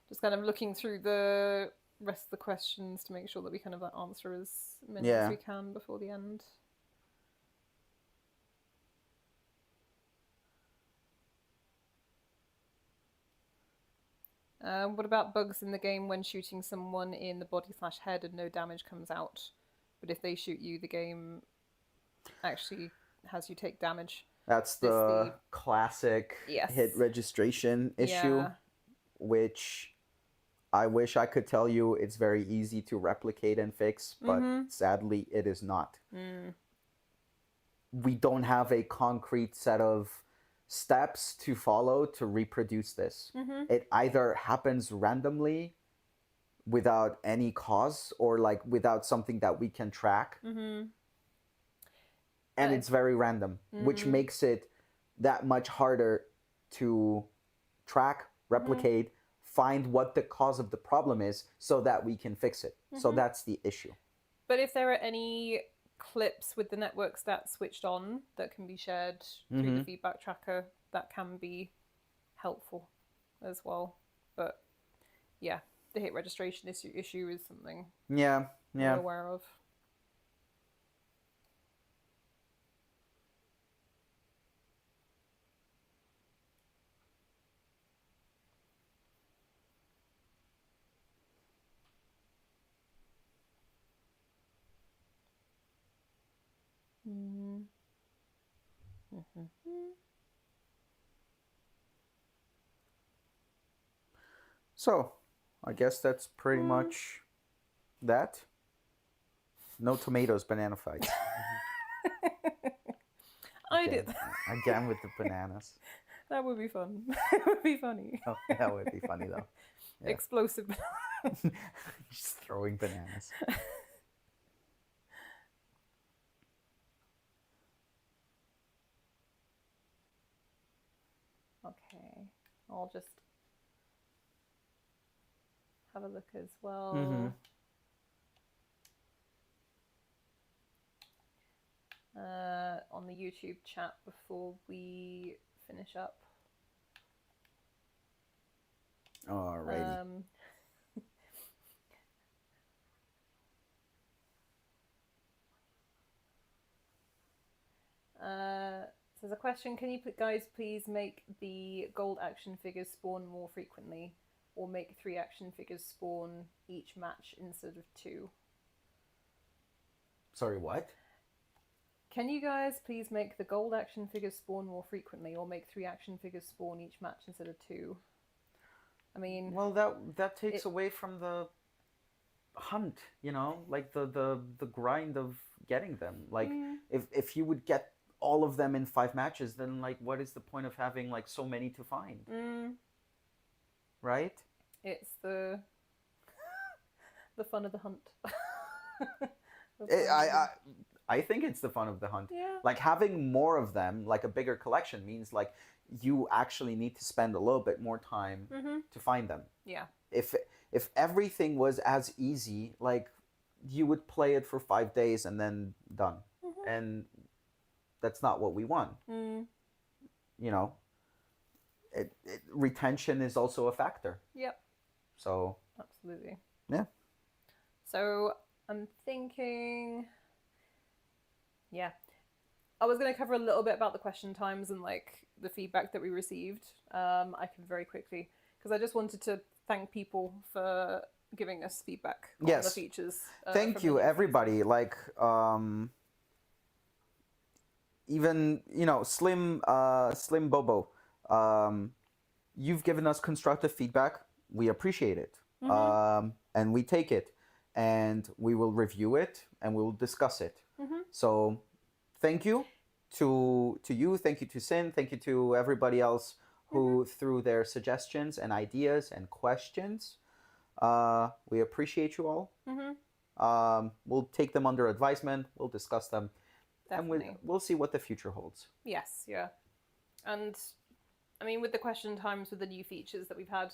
S1: Just kind of looking through the rest of the questions to make sure that we kind of like answer as many as we can before the end. What about bugs in the game when shooting someone in the body/head and no damage comes out? But if they shoot you, the game actually has you take damage.
S2: That's the classic hit registration issue, which I wish I could tell you it's very easy to replicate and fix, but sadly it is not. We don't have a concrete set of steps to follow to reproduce this. It either happens randomly without any cause, or like without something that we can track. And it's very random, which makes it that much harder to track, replicate, find what the cause of the problem is so that we can fix it. So that's the issue.
S1: But if there are any clips with the network stats switched on that can be shared through the feedback tracker, that can be helpful as well. But yeah, the hit registration issue is something we're aware of.
S2: So, I guess that's pretty much that. No tomatoes, banana fights.
S1: I did.
S2: Again with the bananas.
S1: That would be fun. It would be funny.
S2: Oh, that would be funny though. Yeah.
S1: Explosive.
S2: Just throwing bananas.
S1: Okay, I'll just have a look as well. On the YouTube chat before we finish up.
S2: Alrighty.
S1: So there's a question, can you guys please make the gold action figures spawn more frequently, or make 3 action figures spawn each match instead of 2?
S2: Sorry, what?
S1: Can you guys please make the gold action figures spawn more frequently, or make 3 action figures spawn each match instead of 2? I mean...
S2: Well, that takes away from the hunt, you know? Like, the grind of getting them. Like, if you would get all of them in 5 matches, then, like, what is the point of having, like, so many to find? Right?
S1: It's the fun of the hunt.
S2: I think it's the fun of the hunt.
S1: Yeah.
S2: Like, having more of them, like a bigger collection, means like you actually need to spend a little bit more time to find them.
S1: Yeah.
S2: If everything was as easy, like, you would play it for 5 days and then done. And that's not what we want. You know, retention is also a factor.
S1: Yep.
S2: So.
S1: Absolutely.
S2: Yeah.
S1: So I'm thinking, yeah, I was going to cover a little bit about the question times and like the feedback that we received. I can very quickly, because I just wanted to thank people for giving us feedback on the features.
S2: Thank you, everybody. Like, even, you know, Slim Bobo, you've given us constructive feedback. We appreciate it. And we take it, and we will review it, and we will discuss it. So thank you to you, thank you to Sin, thank you to everybody else who threw their suggestions and ideas and questions. We appreciate you all. We'll take them under advisement, we'll discuss them.
S1: Definitely.
S2: And we'll see what the future holds.
S1: Yes, yeah. And I mean, with the question times, with the new features that we've had,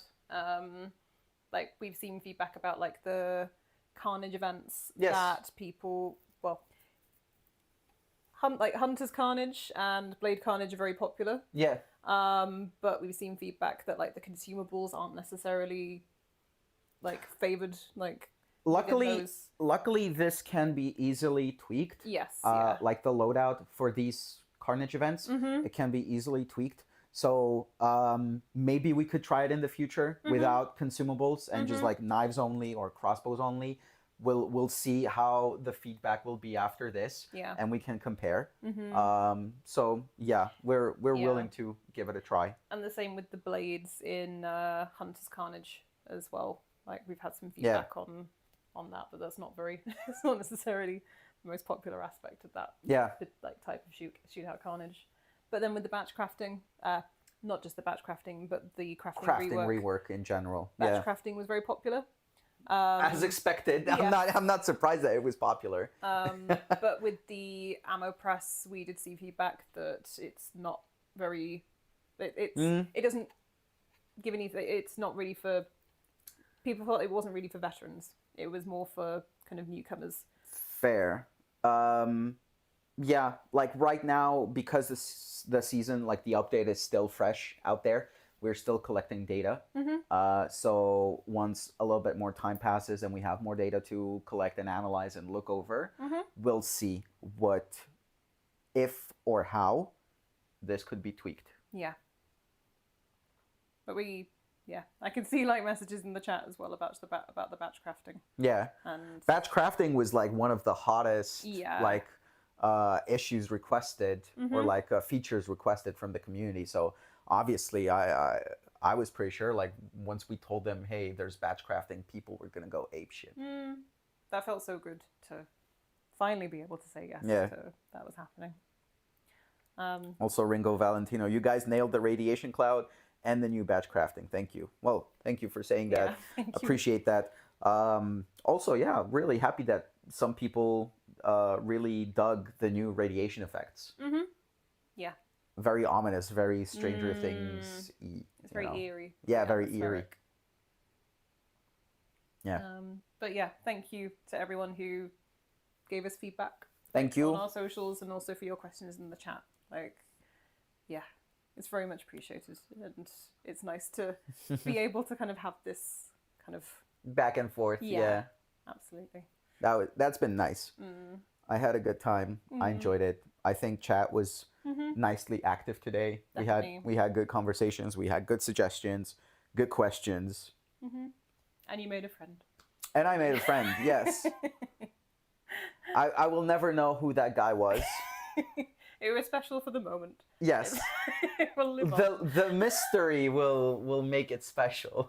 S1: like we've seen feedback about like the Carnage events that people, well, Hunter's Carnage and Blade Carnage are very popular.
S2: Yeah.
S1: But we've seen feedback that like the consumables aren't necessarily like favored, like.
S2: Luckily, this can be easily tweaked.
S1: Yes.
S2: Like the loadout for these Carnage events, it can be easily tweaked. So maybe we could try it in the future without consumables and just like knives only or crossbows only. We'll see how the feedback will be after this, and we can compare. So yeah, we're willing to give it a try.
S1: And the same with the blades in Hunter's Carnage as well. Like we've had some feedback on that, but that's not very. It's not necessarily the most popular aspect of that. Like type of shootout Carnage. But then with the batch crafting, not just the batch crafting, but the crafting
S2: rework in general.
S1: Batch crafting was very popular.
S2: As expected. I'm not surprised that it was popular.
S1: But with the ammo press, we did see feedback that it's not very. It doesn't give any. It's not really for. People thought it wasn't really for veterans. It was more for kind of newcomers. Fair.
S2: Yeah, like right now, because the season, like the update is still fresh out there, we're still collecting data. So once a little bit more time passes and we have more data to collect and analyze and look over, we'll see what, if or how, this could be tweaked.
S1: Yeah. But I can see like messages in the chat as well about the batch crafting.
S2: Yeah.
S1: And
S2: batch crafting was like one of the hottest like issues requested or
S1: Mhm.
S2: like features requested from the community. So obviously, I was pretty sure like once we told them, hey, there's batch crafting, people were gonna go ape shit.
S1: That felt so good to finally be able to say yes
S2: Yeah.
S1: to that was happening.
S2: Also, Ringo Valentino, you guys nailed the radiation cloud and the new batch crafting. Thank you. Well, thank you for saying that.
S1: Yeah, thank you.
S2: Appreciate that. Also, yeah, really happy that some people really dug the new radiation effects.
S1: Mhm. Yeah.
S2: Very ominous, very Stranger Things.
S1: It's very eerie.
S2: Yeah, very eerie. Yeah.
S1: But yeah, thank you to everyone who gave us feedback.
S2: Thank you
S1: on our socials and also for your questions in the chat. Like, yeah, it's very much appreciated, and it's nice to be able to kind of have this kind of
S2: back and forth. Yeah.
S1: Absolutely.
S2: That's been nice. I had a good time. I enjoyed it. I think chat was nicely active today.
S1: Definitely.
S2: We had good conversations. We had good suggestions, good questions.
S1: And you made a friend.
S2: And I made a friend. Yes. I will never know who that guy was.
S1: It was special for the moment.
S2: Yes.
S1: It will live on.
S2: The mystery will make it special.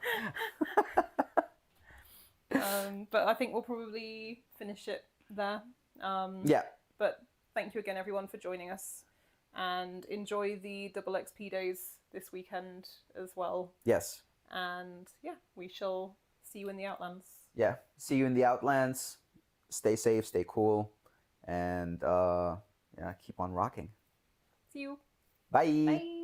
S1: But I think we'll probably finish it there.
S2: Yeah.
S1: But thank you again, everyone, for joining us. And enjoy the double XP days this weekend as well.
S2: Yes.
S1: And yeah, we shall see you in the Outlands.
S2: Yeah. See you in the Outlands. Stay safe, stay cool, and yeah, keep on rocking.
S1: See you.
S2: Bye.
S1: Bye.